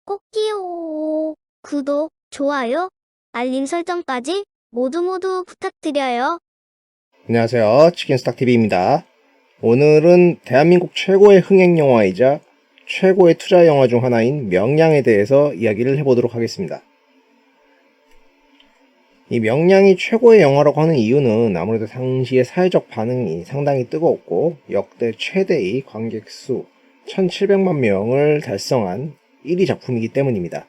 꼭지요. 구독, 좋아요, 알림 설정까지 모두 부탁드려요. 안녕하세요. 치킨스탁TV입니다. 오늘은 대한민국 최고의 흥행 영화이자 최고의 투자 영화 중 하나인 명량에 대해서 이야기를 해보도록 하겠습니다. 이 명량이 최고의 영화라고 하는 이유는 아무래도 당시의 사회적 반응이 상당히 뜨거웠고 역대 최대의 관객 수 1700만 명을 달성한 1위 작품이기 때문입니다.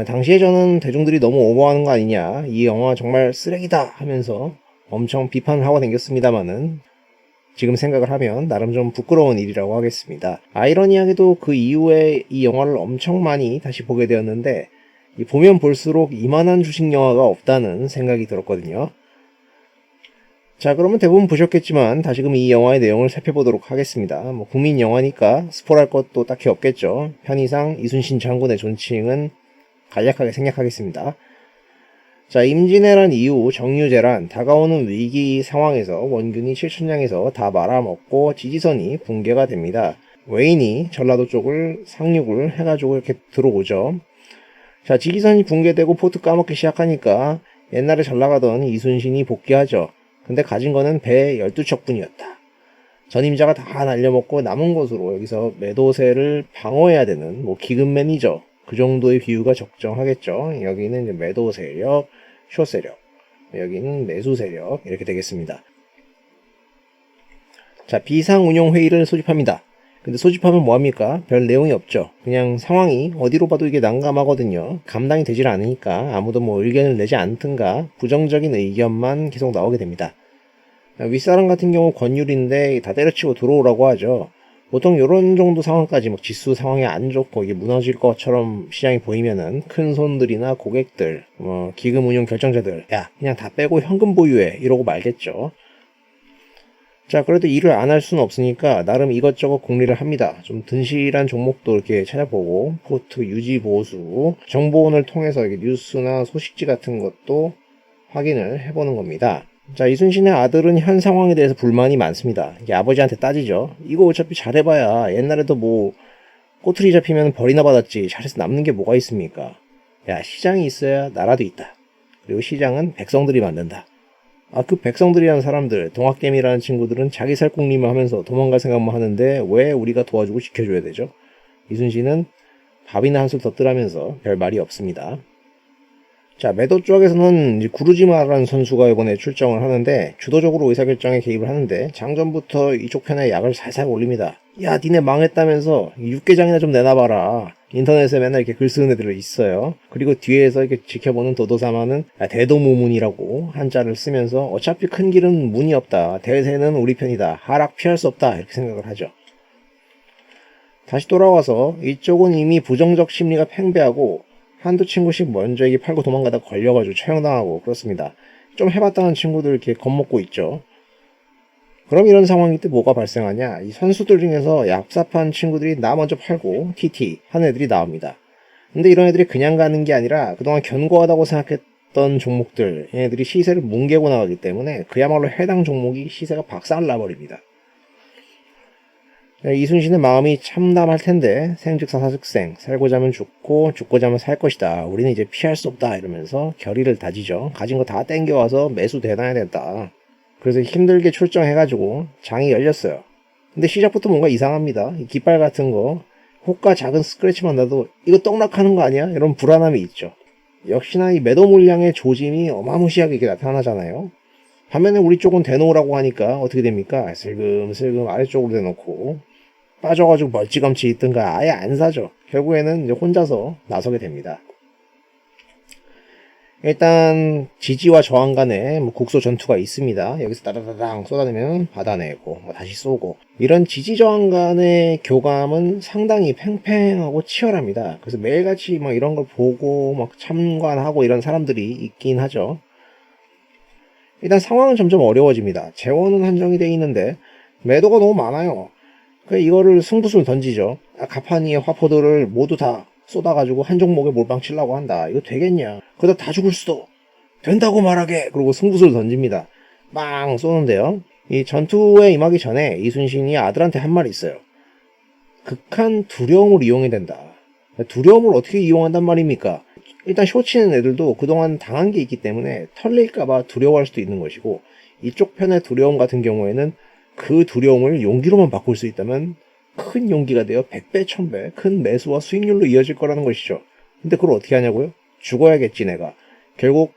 당시에 저는 대중들이 너무 오버하는 거 아니냐, 이 영화 정말 쓰레기다 하면서 엄청 비판을 하고 다녔습니다만은 지금 생각을 하면 나름 좀 부끄러운 일이라고 하겠습니다. 아이러니하게도 그 이후에 이 영화를 엄청 많이 다시 보게 되었는데 보면 볼수록 이만한 주식 영화가 없다는 생각이 들었거든요. 자, 그러면 대부분 보셨겠지만 다시금 이 영화의 내용을 살펴보도록 하겠습니다. 국민 영화니까 스포할 것도 딱히 없겠죠. 편의상 이순신 장군의 존칭은 간략하게 생략하겠습니다. 자, 임진왜란 이후 정유재란 다가오는 위기 상황에서 원균이 칠천량에서 다 말아먹고 지지선이 붕괴가 됩니다. 외인이 전라도 쪽을 상륙을 해가지고 이렇게 들어오죠. 자, 지지선이 붕괴되고 포트 까먹기 시작하니까 옛날에 잘 나가던 이순신이 복귀하죠. 근데 가진 거는 배 12척뿐이었다. 전임자가 다 날려먹고 남은 것으로 여기서 매도세를 방어해야 되는 기근맨이죠. 그 정도의 비유가 적정하겠죠. 여기는 이제 매도 세력, 쇼 세력, 여기는 매수 세력 이렇게 되겠습니다. 자, 비상운용회의를 소집합니다. 근데 소집하면 뭐합니까? 별 내용이 없죠. 그냥 상황이 어디로 봐도 이게 난감하거든요. 감당이 되질 않으니까 아무도 의견을 내지 않든가 부정적인 의견만 계속 나오게 됩니다. 윗사람 같은 경우 권율인데 다 때려치고 들어오라고 하죠. 보통 이런 정도 상황까지 지수 상황이 안 좋고 이게 무너질 것처럼 시장이 보이면은 큰 손들이나 고객들, 기금 운용 결정자들, 야, 그냥 다 빼고 현금 보유해 이러고 말겠죠. 자, 그래도 일을 안 할 수는 없으니까 나름 이것저것 공리를 합니다. 좀 든실한 종목도 이렇게 찾아보고 포트 유지 보수, 정보원을 통해서 뉴스나 소식지 같은 것도 확인을 해보는 겁니다. 자, 이순신의 아들은 현 상황에 대해서 불만이 많습니다. 이게 아버지한테 따지죠. 이거 어차피 잘해봐야 옛날에도 꼬투리 잡히면 벌이나 받았지 잘해서 남는 게 뭐가 있습니까? 야, 시장이 있어야 나라도 있다. 그리고 시장은 백성들이 만든다. 그 백성들이라는 사람들, 동학개미라는 친구들은 자기 살 궁리만 하면서 도망갈 생각만 하는데 왜 우리가 도와주고 지켜줘야 되죠? 이순신은 밥이나 한술 더 뜨라면서 별 말이 없습니다. 자, 매도 쪽에서는 이제 구르지마라는 선수가 이번에 출정을 하는데 주도적으로 의사결정에 개입을 하는데 장전부터 이쪽 편에 약을 살살 올립니다. 야, 니네 망했다면서 육개장이나 좀 내놔봐라. 인터넷에 맨날 이렇게 글 쓰는 애들 있어요. 그리고 뒤에서 이렇게 지켜보는 도도사마는 대도무문이라고 한자를 쓰면서 어차피 큰 길은 문이 없다. 대세는 우리 편이다. 하락 피할 수 없다. 이렇게 생각을 하죠. 다시 돌아와서 이쪽은 이미 부정적 심리가 팽배하고 한두 친구씩 먼저 이게 팔고 도망가다 걸려가지고 처형당하고 그렇습니다. 좀 해봤다는 친구들 이렇게 겁먹고 있죠. 그럼 이런 상황일 때 뭐가 발생하냐? 이 선수들 중에서 얍삽한 친구들이 나 먼저 팔고 TT 하는 애들이 나옵니다. 근데 이런 애들이 그냥 가는 게 아니라 그동안 견고하다고 생각했던 종목들, 얘네들이 시세를 뭉개고 나가기 때문에 그야말로 해당 종목이 시세가 박살나버립니다. 이순신의 마음이 참담할 텐데 생즉사사즉생, 살고자 하면 죽고 죽고자 하면 살 것이다. 우리는 이제 피할 수 없다 이러면서 결의를 다지죠. 가진 거 다 땡겨와서 매수 대단해야 된다. 그래서 힘들게 출정해가지고 장이 열렸어요. 근데 시작부터 뭔가 이상합니다. 이 깃발 같은 거 호가 작은 스크래치만 나도 이거 떡락하는 거 아니야? 이런 불안함이 있죠. 역시나 이 매도 물량의 조짐이 어마무시하게 이렇게 나타나잖아요. 반면에 우리 쪽은 대놓으라고 하니까 어떻게 됩니까? 슬금슬금 아래쪽으로 대놓고 빠져가지고 멀찌감치 있든가 아예 안 사죠. 결국에는 이제 혼자서 나서게 됩니다. 일단 지지와 저항 간에 국소 전투가 있습니다. 여기서 따다다당 쏟아내면 받아내고 다시 쏘고, 이런 지지 저항 간의 교감은 상당히 팽팽하고 치열합니다. 그래서 매일같이 이런 걸 보고 참관하고 이런 사람들이 있긴 하죠. 일단 상황은 점점 어려워집니다. 재원은 한정이 되어 있는데 매도가 너무 많아요. 이거를 승부수를 던지죠. 가판위의 화포들을 모두 다 쏟아가지고 한 종목에 몰빵 치려고 한다. 이거 되겠냐? 그러다 다 죽을 수도. 된다고 말하게. 그리고 승부수를 던집니다. 빵 쏘는데요. 이 전투에 임하기 전에 이순신이 아들한테 한 말이 있어요. 극한 두려움을 이용해야 된다. 두려움을 어떻게 이용한단 말입니까? 일단 쇼치는 애들도 그동안 당한 게 있기 때문에 털릴까봐 두려워할 수도 있는 것이고, 이쪽 편의 두려움 같은 경우에는 그 두려움을 용기로만 바꿀 수 있다면 큰 용기가 되어 100배, 1000배 큰 매수와 수익률로 이어질 거라는 것이죠. 근데 그걸 어떻게 하냐고요? 죽어야겠지 내가. 결국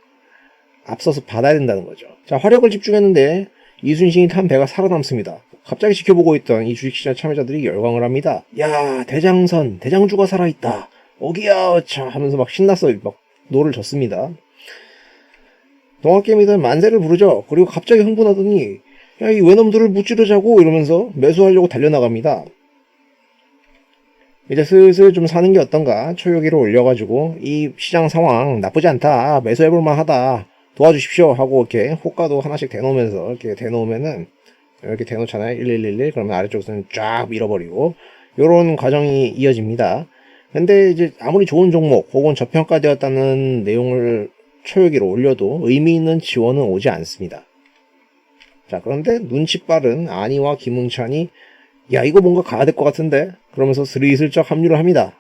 앞서서 받아야 된다는 거죠. 자, 화력을 집중했는데 이순신이 탄 배가 살아남습니다. 갑자기 지켜보고 있던 이 주식시장 참여자들이 열광을 합니다. 야, 대장선, 대장주가 살아있다. 어기야, 어차 하면서 막 신나서 막 노를 졌습니다. 동학개미들 만세를 부르죠. 그리고 갑자기 흥분하더니 야, 이 외놈들을 무찌르자고 이러면서 매수하려고 달려나갑니다. 이제 슬슬 좀 사는 게 어떤가 초요기를 올려가지고 이 시장 상황 나쁘지 않다, 매수해볼만 하다, 도와주십시오 하고 이렇게 호가도 하나씩 대놓으면서 이렇게 대놓으면은 이렇게 대놓잖아요. 1111 그러면 아래쪽에서는 쫙 밀어버리고 요런 과정이 이어집니다. 근데 이제 아무리 좋은 종목 혹은 저평가되었다는 내용을 초요기로 올려도 의미 있는 지원은 오지 않습니다. 자, 그런데 눈치 빠른 안희와 김응찬이 야, 이거 뭔가 가야 될 것 같은데 그러면서 스리슬쩍 합류를 합니다.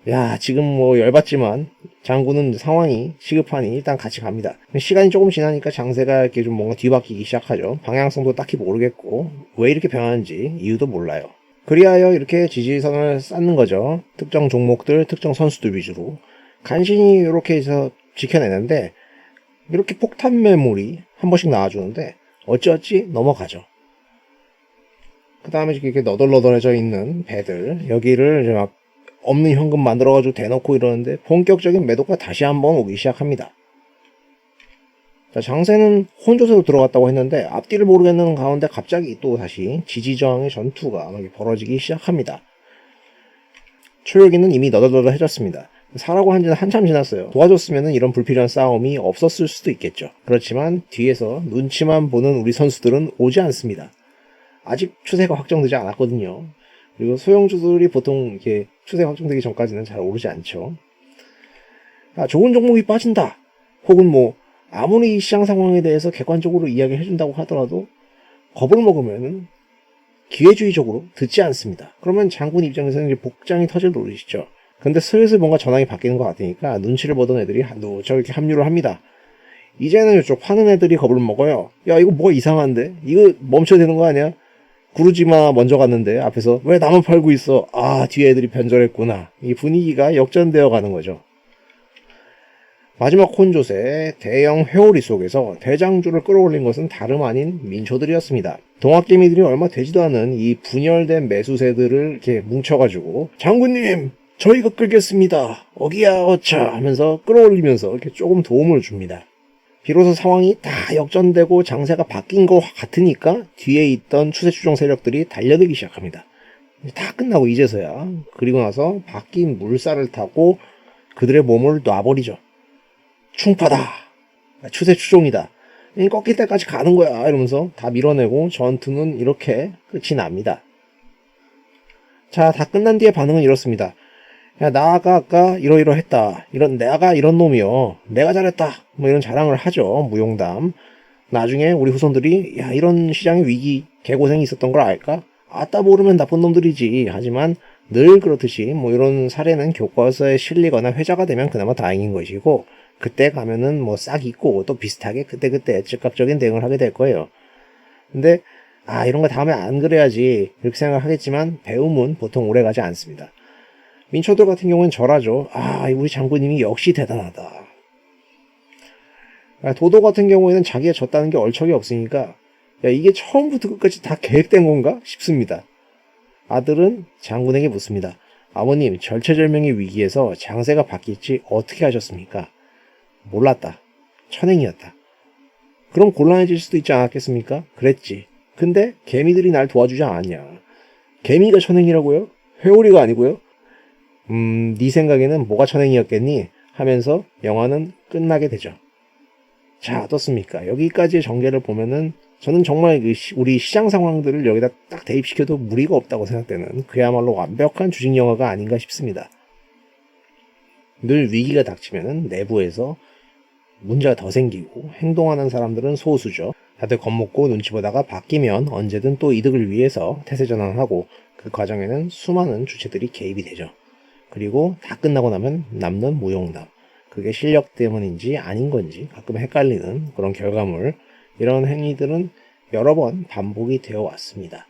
야, 지금 뭐 열받지만 장군은 상황이 시급하니 일단 같이 갑니다. 시간이 조금 지나니까 장세가 이렇게 좀 뭔가 뒤바뀌기 시작하죠. 방향성도 딱히 모르겠고 왜 이렇게 변하는지 이유도 몰라요. 그리하여 이렇게 지지선을 쌓는 거죠. 특정 종목들, 특정 선수들 위주로 간신히 이렇게 해서 지켜내는데 이렇게 폭탄 매물이 한 번씩 나와주는데 어찌어찌 넘어가죠. 그 다음에 이렇게 너덜너덜해져 있는 배들, 여기를 이제 막 없는 현금 만들어가지고 대놓고 이러는데 본격적인 매도가 다시 한번 오기 시작합니다. 자, 장세는 혼조세로 들어갔다고 했는데 앞뒤를 모르겠는 가운데 갑자기 또 다시 지지저항의 전투가 벌어지기 시작합니다. 초요기는 이미 너덜너덜해졌습니다. 사라고 한 지는 한참 지났어요. 도와줬으면 이런 불필요한 싸움이 없었을 수도 있겠죠. 그렇지만 뒤에서 눈치만 보는 우리 선수들은 오지 않습니다. 아직 추세가 확정되지 않았거든요. 그리고 소형주들이 보통 이렇게 추세 확정되기 전까지는 잘 오르지 않죠. 아, 좋은 종목이 빠진다. 혹은 뭐 아무리 시장 상황에 대해서 객관적으로 이야기를 해준다고 하더라도 겁을 먹으면은 기회주의적으로 듣지 않습니다. 그러면 장군 입장에서는 이제 복장이 터질 노릇이죠. 근데 슬슬 뭔가 전황이 바뀌는 것 같으니까 눈치를 보던 애들이 저렇게 합류를 합니다. 이제는 이쪽 파는 애들이 겁을 먹어요. 야, 이거 뭐가 이상한데? 이거 멈춰야 되는 거 아니야? 구르지마 먼저 갔는데 앞에서 왜 나만 팔고 있어? 아, 뒤에 애들이 변절했구나. 이 분위기가 역전되어 가는 거죠. 마지막 혼조세 대형 회오리 속에서 대장주를 끌어올린 것은 다름 아닌 민초들이었습니다. 동학개미들이 얼마 되지도 않은 이 분열된 매수세들을 이렇게 뭉쳐가지고 장군님 저희가 끌겠습니다. 어기야 어차 하면서 끌어올리면서 이렇게 조금 도움을 줍니다. 비로소 상황이 다 역전되고 장세가 바뀐 것 같으니까 뒤에 있던 추세 추종 세력들이 달려들기 시작합니다. 다 끝나고 이제서야. 그리고 나서 바뀐 물살을 타고 그들의 몸을 놔버리죠. 충파다. 추세 추종이다. 꺾일 때까지 가는 거야. 이러면서 다 밀어내고 전투는 이렇게 끝이 납니다. 자, 다 끝난 뒤에 반응은 이렇습니다. 야, 나가 아까 이러이러했다. 내가 이런 놈이요. 내가 잘했다. 뭐 이런 자랑을 하죠. 무용담. 나중에 우리 후손들이 야, 이런 시장의 위기, 개고생이 있었던 걸 알까? 아따 모르면 나쁜 놈들이지. 하지만 늘 그렇듯이 뭐 이런 사례는 교과서에 실리거나 회자가 되면 그나마 다행인 것이고 그때 가면은 뭐 싹 잊고 또 비슷하게 그때그때 즉각적인 대응을 하게 될 거예요. 근데 이런 거 다음에 안 그래야지 이렇게 생각을 하겠지만 배움은 보통 오래가지 않습니다. 민초들 같은 경우는 절하죠. 우리 장군님이 역시 대단하다. 도도 같은 경우에는 자기가 졌다는 게 얼척이 없으니까 야, 이게 처음부터 끝까지 다 계획된 건가 싶습니다. 아들은 장군에게 묻습니다. 아버님, 절체절명의 위기에서 장세가 바뀔지 어떻게 하셨습니까? 몰랐다. 천행이었다. 그럼 곤란해질 수도 있지 않았겠습니까? 그랬지. 근데 개미들이 날 도와주지 않았냐. 개미가 천행이라고요? 회오리가 아니고요? 네 생각에는 뭐가 천행이었겠니? 하면서 영화는 끝나게 되죠. 자, 어떻습니까? 여기까지의 전개를 보면은 저는 정말 우리 시장 상황들을 여기다 딱 대입시켜도 무리가 없다고 생각되는 그야말로 완벽한 주식 영화가 아닌가 싶습니다. 늘 위기가 닥치면은 내부에서 문제가 더 생기고 행동하는 사람들은 소수죠. 다들 겁먹고 눈치 보다가 바뀌면 언제든 또 이득을 위해서 태세전환하고 그 과정에는 수많은 주체들이 개입이 되죠. 그리고 다 끝나고 나면 남는 무용담. 그게 실력 때문인지 아닌 건지 가끔 헷갈리는 그런 결과물. 이런 행위들은 여러 번 반복이 되어 왔습니다.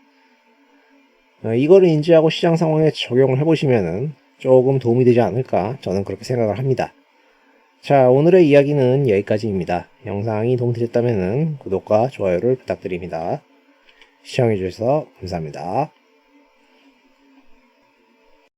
이거를 인지하고 시장 상황에 적용을 해보시면은 조금 도움이 되지 않을까 저는 그렇게 생각을 합니다. 자, 오늘의 이야기는 여기까지입니다. 영상이 도움되셨다면 구독과 좋아요를 부탁드립니다. 시청해주셔서 감사합니다.